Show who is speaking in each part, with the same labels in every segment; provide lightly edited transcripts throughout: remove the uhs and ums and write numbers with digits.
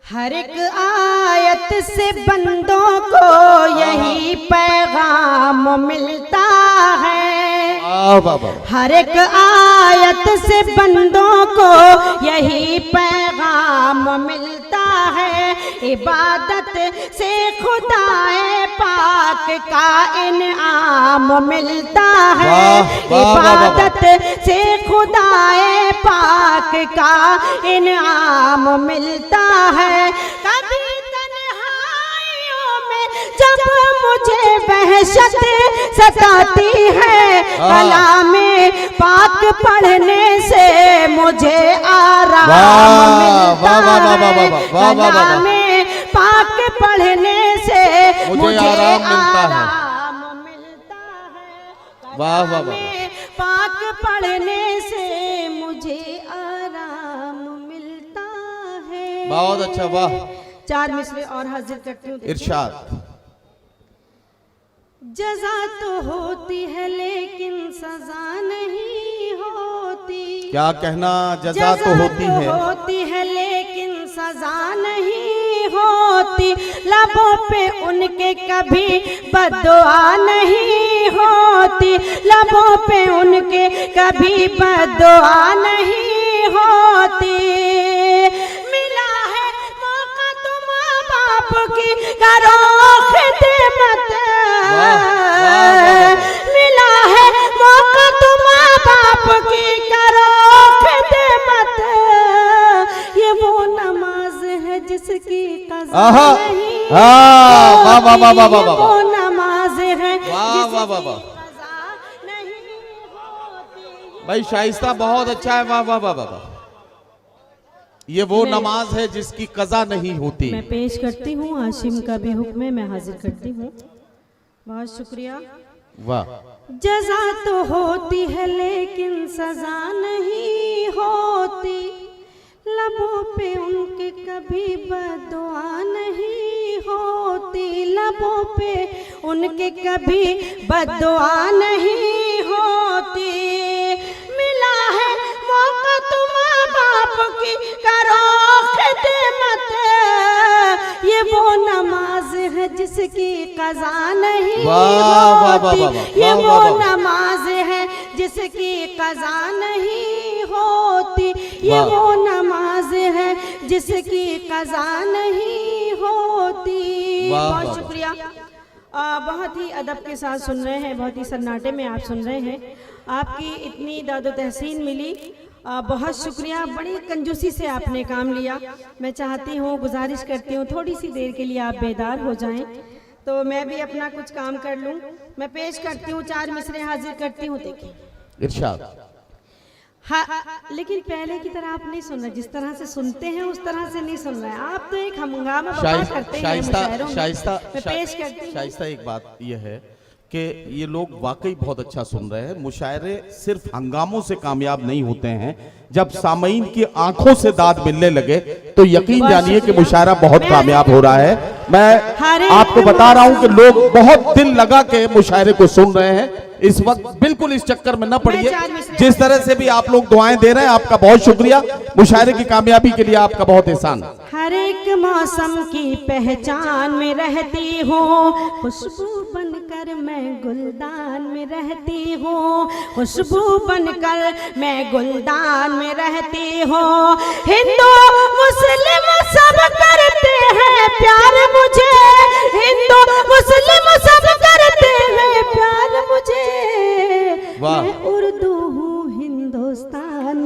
Speaker 1: हर एक आयत से बंदों को यही पैगाम मिलता है। हर एक आयत से बंदों को यही पैगाम मिलता है। इबादत से खुदाए पाक का इनाम मिलता है। इबादत से खुदाए पाक का इनाम मिलता है। कभी तन्हाइयों में जब मुझे वहशत सताती है, कलामे पाक पढ़ने से मुझे आराम मिलता है। कलामे पाक पढ़ने से मुझे आराम मिलता है।
Speaker 2: वाह वाह वाह।
Speaker 1: पाक पढ़ने से मुझे आराम मिलता है।
Speaker 2: बहुत अच्छा, वाह।
Speaker 1: 4 मिसरे और हाजिर करती हूँ।
Speaker 2: इरशाद।
Speaker 1: जज़ा तो होती है लेकिन सजा नहीं होती।
Speaker 2: क्या कहना? जज़ा तो होती है
Speaker 1: लेकिन सजा नहीं होती। लबों पे उनके कभी बद्दुआ नहीं होती। लबों पे उनके कभी बद्दुआ नहीं होती। मिला है मौका तो माँ बाप की करो खिदमत। मिला है मौका तो माँ बाप की करो खिदमत। ये वो नमाज है जिसकी कज़ा नहीं होती। वो नमाज है जिसकी कज़ा नहीं होती।
Speaker 2: भाई शाइस्ता बहुत अच्छा है, वाह वाह वाह वाह। ये वो नमाज है जिसकी कज़ा नहीं होती।
Speaker 1: मैं पेश करती हूँ, हाशिम का भी हुक्म है, मैं हाजिर करती हूँ। बहुत शुक्रिया।
Speaker 2: वाह।
Speaker 1: जज़ा तो होती है लेकिन सजा नहीं होती। लबों पे उनके कभी बद्दुआ नहीं होती। लबों पे उनके कभी बद्दुआ नहीं होती। मिला है मौका तो माँ बाप की करो खिदमत। ये वो नमाज है जिसकी कज़ा नहीं होती। ये वो नमाज है जिसकी कज़ा नहीं होती। ये वो नमाज है जिसकी कज़ा नहीं होती। बहुत शुक्रिया। बहुत ही अदब के साथ सुन रहे हैं, बहुत ही सन्नाटे में आप सुन रहे हैं। आपकी इतनी दादो तहसीन मिली, बहुत शुक्रिया। बड़ी कंजूसी से आपने काम लिया। मैं चाहती हूँ, गुजारिश करती हूँ, थोड़ी सी देर के लिए आप बेदार हो जाएं तो मैं भी अपना कुछ काम कर लूँ। मैं पेश करती हूँ, 4 मिसरे हाजिर करती हूँ। देखिए
Speaker 2: इरशाद।
Speaker 1: हाँ, लेकिन पहले की तरह आप नहीं सुन रहे। जिस तरह से सुनते हैं उस तरह से नहीं सुन रहे हैं आप। तो एक हंगामा करते हैं मुशायरों में। मैं पेश करती हूँ।
Speaker 2: शाइस्ता, एक बात यह है कि ये लोग वाकई बहुत अच्छा सुन रहे हैं। मुशायरे सिर्फ हंगामों से कामयाब नहीं होते हैं। जब सामईन की आंखों से दाद मिलने लगे तो यकीन जानिए कि मुशायरा बहुत कामयाब हो रहा है। मैं आपको बता रहा हूं कि लोग बहुत दिल लगा के मुशायरे को सुन रहे हैं इस वक्त। बिल्कुल इस चक्कर में न पड़िए। जिस तरह से भी आप लोग दुआएं दे रहे हैं, आपका बहुत शुक्रिया। मुशायरे की कामयाबी के लिए आपका बहुत एहसान।
Speaker 1: हर एक मौसम की पहचान में रहती हूँ, खुशबू बनकर मैं गुलदान में रहती हूँ। खुशबू बनकर मैं गुलदान में रहती हूँ। हिंदू मुस्लिम सब करते हैं प्यार मुझे। हिंदू मुस्लिम सब करते हैं प्यार मुझे। मैं उर्दू हूँ हिंदुस्तान में,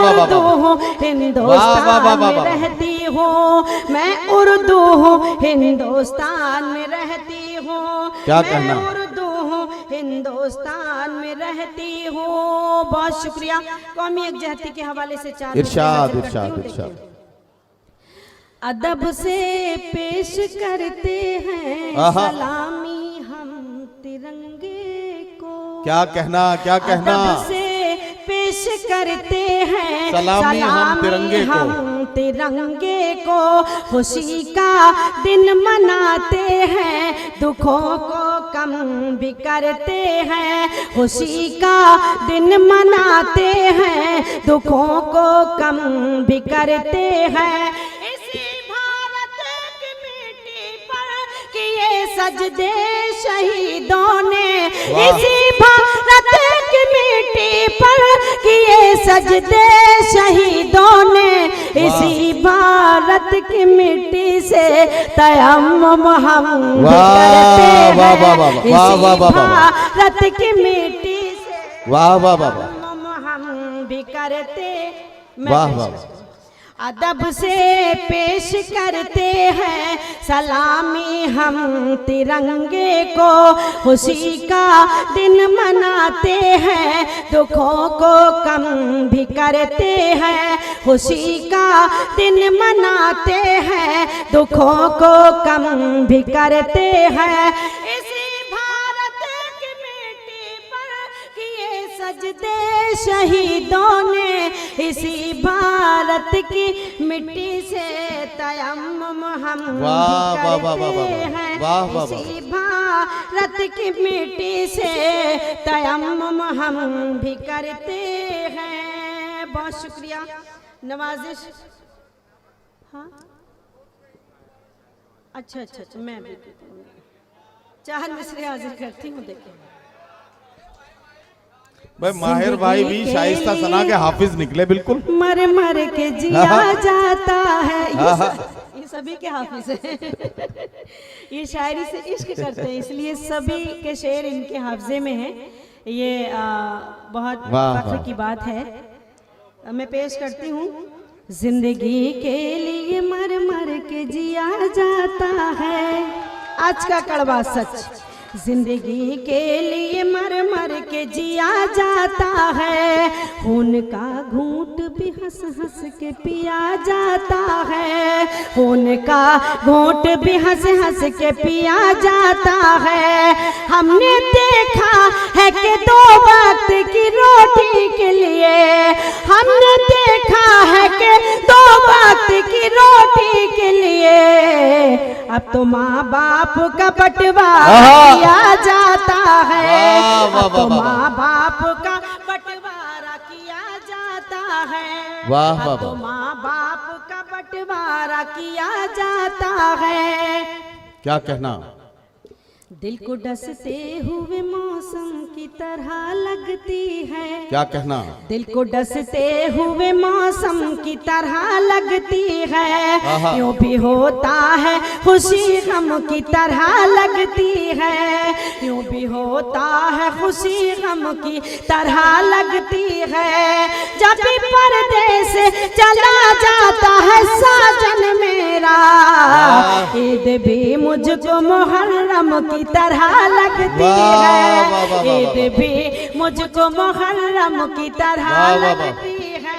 Speaker 1: उर्दू हूँ हिंदुस्तान में रहती हूँ। मैं उर्दू हूँ हिंदुस्तान में रहती हूँ।
Speaker 2: क्या कहना?
Speaker 1: उर्दू हूँ हिंदुस्तान में रहती हूँ। बहुत शुक्रिया। कौमी यकजहती के हवाले से 4
Speaker 2: इरशाद इरशाद इरशाद।
Speaker 1: अदब से पेश करते हैं सलामी हम तिरंगे को।
Speaker 2: क्या कहना? क्या कहना?
Speaker 1: अदब से पेश करते हैं
Speaker 2: सलामी हम
Speaker 1: तिरंगे को। खुशी का दिन मनाते हैं, दुखों को कम भी करते हैं, खुशी का दिन मनाते हैं, दुखों को कम भी करते हैं। इसी भारत की मिट्टी पर किए सजदे शहीदों ने, इसी भारत की मिट्टी पर किए सजदे शहीदों ने, इसी भारत की मिट्टी से तयम्मुम हम भी करते हैं, इसी भारत की मिट्टी से
Speaker 2: वाह वाह वाह वाह
Speaker 1: तयम्मुम हम भी करते।
Speaker 2: वाह वाह।
Speaker 1: अदब से पेश करते हैं सलामी हम तिरंगे को, खुशी का दिन मनाते हैं, दुखों को कम भी करते हैं, खुशी का दिन मनाते हैं, दुखों को कम भी करते हैं। इसी भारत की मिट्टी पर किए सजदे शहीदों ने, इसी भारत की मिट्टी से तयम्मुम हम भी करते हैं, इसी भारत की मिट्टी से तयम्मुम हम भी करते हैं। बहुत शुक्रिया। नवाजिश। हाँ अच्छा, मैं भी चाहत मिसरे हाजिर करती हूँ। देखिए
Speaker 2: भाई माहिर भाई भी शाइस्ता सना के हाफिज निकले बिल्कुल।
Speaker 1: मर मर के जिया जाता है, ये सभी के हाफिज हैं। ये शायरी से इश्क करते हैं, इसलिए सभी के शेर इनके हाफजे में हैं। ये बहुत फख्र की बात है। मैं पेश करती हूँ। जिंदगी के लिए मर मर के जिया जाता है, आज का कड़वा सच। जिंदगी के लिए मर मर के जिया जाता है, खून का घूंट भी हंस हंस के पिया जाता है, खून का घूंट भी हंस हंस के पिया जाता है। हमने देखा है कि 2 वक्त की रोटी के लिए, हमने देखा है कि 2 वक्त की रोटी के लिए अब तो माँ बाप का बंटवारा किया जाता है, अब तो माँ बाप का बंटवारा किया जाता है, अब तो माँ बाप का बंटवारा किया जाता है।
Speaker 2: क्या कहना?
Speaker 1: दिल को डसते हुए मौसम की तरह लगती है।
Speaker 2: क्या कहना?
Speaker 1: दिल को डसते हुए मौसम की तरह लगती है, यूं भी होता है खुशी गम की तरह लगती है, यूं भी होता है खुशी गम की तरह लगती है। जब भी परदेस चला जाता है साजन मेरा, ईद भी मुझको मुहर्रम की तरह लगती है, ईद भी मुझको मुहर्रम की तरह लगती है,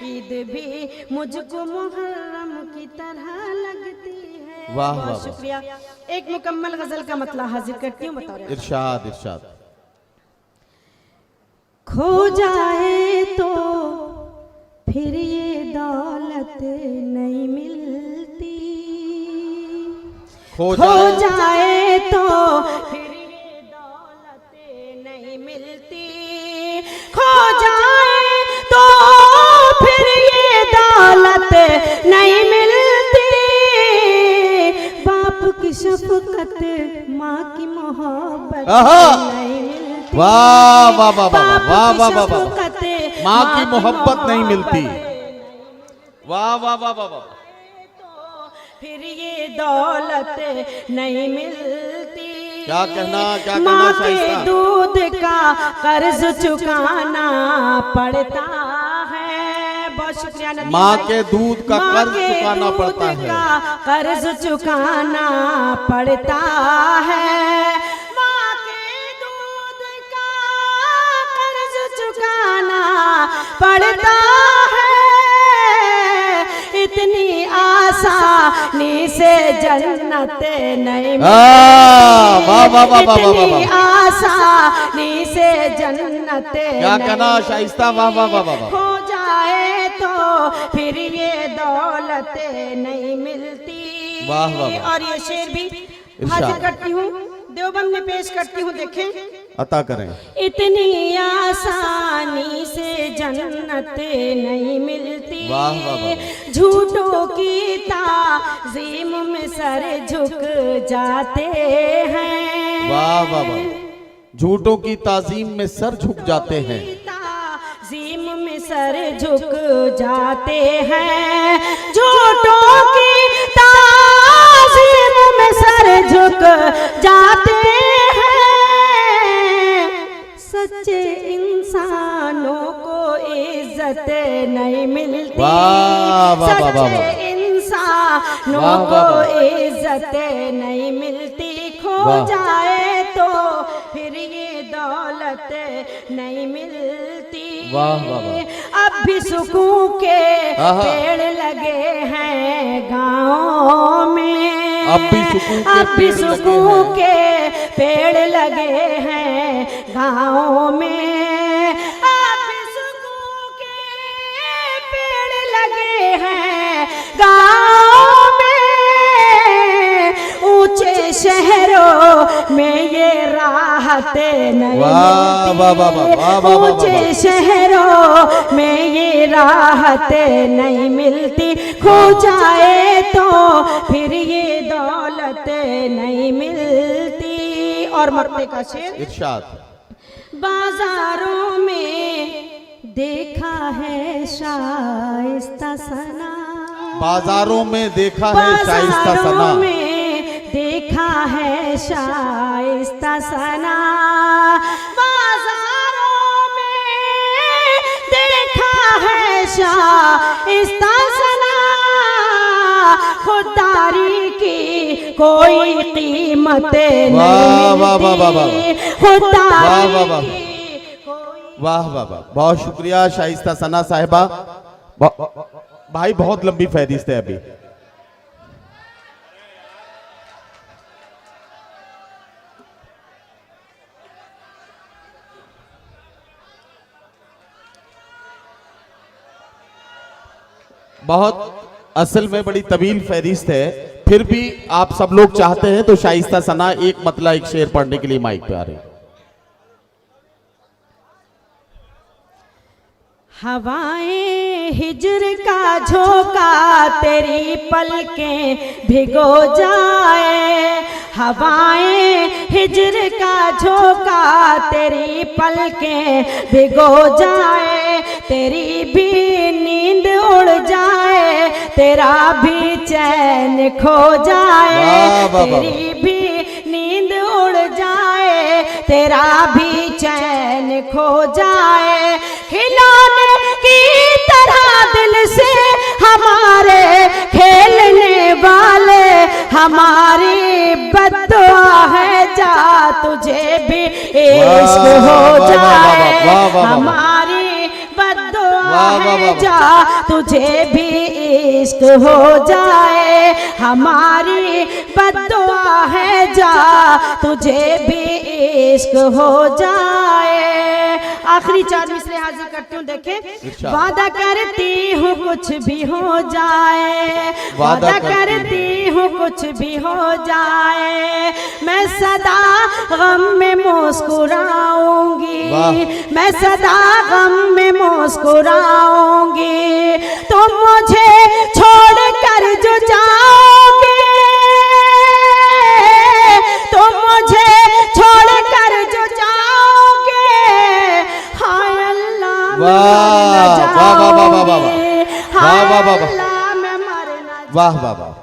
Speaker 1: ईद भी मुझको मुहर्रम की तरह लगती है।
Speaker 2: वाह
Speaker 1: बहुत शुक्रिया। एक मुकम्मल गजल का मतलब हाजिर करती हूँ, बताओ।
Speaker 2: इरशाद इरशाद।
Speaker 1: खो जाए तो फिर ये दौलत नहीं मिलती, खो जाए तो फिर ये दौलत नहीं मिलती, खो जाए तो फिर ये दौलत नहीं मिलती। बाप की शफकत, माँ की मोहब्बत नहीं मिलती।
Speaker 2: वाह वाह वाह वाह वाह वाह वाह। माँ की मोहब्बत नहीं मिलती। वाह वाह वाह वाह वाह।
Speaker 1: फिर ये दौलत नहीं मिलती।
Speaker 2: क्या कहना? क्या कहना?
Speaker 1: माँ के दूध का कर्ज चुकाना पड़ता है। बहुत शुक्रिया।
Speaker 2: माँ के दूध का कर्ज चुकाना पड़ता है,
Speaker 1: कर्ज चुकाना पड़ता है। माँ के दूध का कर्ज चुकाना पड़ता है। इतनी आसानी से जन्नत नहीं मिलती, इतनी आसानी से जन्नत।
Speaker 2: क्या कहना शाइस्ता? वाह वाह वाह वाह।
Speaker 1: हो जाए तो फिर ये दौलत नहीं मिलती।
Speaker 2: वाह वाह।
Speaker 1: और ये शेर भी हाजिर करती हूँ। देवबंद में पेश करती हूँ, देखें।
Speaker 2: अता करें।
Speaker 1: इतनी आसानी से जन्नत नहीं मिलती,
Speaker 2: वाह वाह वाह।
Speaker 1: झूठों की ताज़ीम में सर झुक जाते हैं।
Speaker 2: वाह वाह वाह। झूठों की ताजीम में सर झुक जाते हैं।
Speaker 1: ताज़ीम में सर झुक जाते हैं, झूठों की ताज़ीम में सर झुक जाते हैं। सच्चे इंसानों को इज्जत नहीं मिलती,
Speaker 2: वाह वाह वाह वाह।
Speaker 1: सच्चे इंसानों
Speaker 2: वाह वाह
Speaker 1: को
Speaker 2: वाह।
Speaker 1: इज्जत नहीं मिलती, खो
Speaker 2: वाह।
Speaker 1: जाए तो फिर ये दौलत नहीं मिलती।
Speaker 2: वाह वाह वाह।
Speaker 1: अब भी सुकून के
Speaker 2: आहा।
Speaker 1: पेड़ लगे हैं गाँव में,
Speaker 2: अब भी सुकून के
Speaker 1: अब भी
Speaker 2: पेड़ लगे
Speaker 1: सुकून
Speaker 2: हैं।
Speaker 1: के पेड़ लगे हैं गाँव में, अब भी सुकून के पेड़ लगे हैं गाँव में। ऊंचे शहरों में ये राहत नहीं
Speaker 2: वाह वाह वाह वाह वाह वाह वाह वाह।
Speaker 1: ऊंचे शहरों में ये राहत नहीं मिलती, खो जाए तो फिर ये दौलत नहीं मिलती। और मरते का शेर।
Speaker 2: इरशाद।
Speaker 1: बाजारों में देखा है शाइस्ता सना,
Speaker 2: बाजारों में देखा है शाइस्ता
Speaker 1: बाजारों
Speaker 2: सना।
Speaker 1: में देखा है शाइस्ता सना, बाजारों में देखा है शाइस्ता सना। खुददारी की कोई कीमत नहीं
Speaker 2: वाह वाह वाह वाह वाह।
Speaker 1: मिलती,
Speaker 2: वाह
Speaker 1: खुददारी
Speaker 2: वाह वाह।
Speaker 1: की कोई।
Speaker 2: वाह वाह वाह। बहुत शुक्रिया शाइस्ता सना साहिबा। भाई बहुत लंबी फहरिस्त है अभी। बहुत असल में बड़ी तवील फहरिस्त है, फिर भी आप सब लोग चाहते हैं तो शाइस्ता सना एक मतला एक शेर पढ़ने के लिए माइक पे आ रही।
Speaker 1: हवाएं हिज्र का झोंका तेरी पलकें भिगो जाए, हवाएं हिज्र का झोंका तेरी पलकें भिगो जाए। तेरी भी नींद उड़ जाए, तेरा भी चैन खो जाए।
Speaker 2: वाह, वाह, वाह।
Speaker 1: तेरी भी नींद उड़ जाए, तेरा भी चैन खो जाए। खिलौने की तरह दिल से हमारे खेलने वाले, हमारी बद्दुआ है जा तुझे भी इश्क हो जाए। हमारी बद्दुआ है जा तुझे भी इश्क हो जाए। हमारी बद्दुआ है जा तुझे भी इश्क हो जाए। आखिरी 4 मिसरे हाजिर करती हूँ, देखें। वादा करती हूँ कुछ भी हो जाए, वादा करती हूँ कुछ भी हो जाए। मैं सदा गम में मुस्कुराऊंगी, मैं सदा गम में मुस्कुराऊंगी। तुम मुझे छोड़ कर जो जाओगे, तुम मुझे छोड़ कर जो जाओगे, हाय अल्लाह मैं मर न जाऊंगी, हाय अल्लाह मैं मर न जाऊंगी।
Speaker 2: वाह वाह वाह।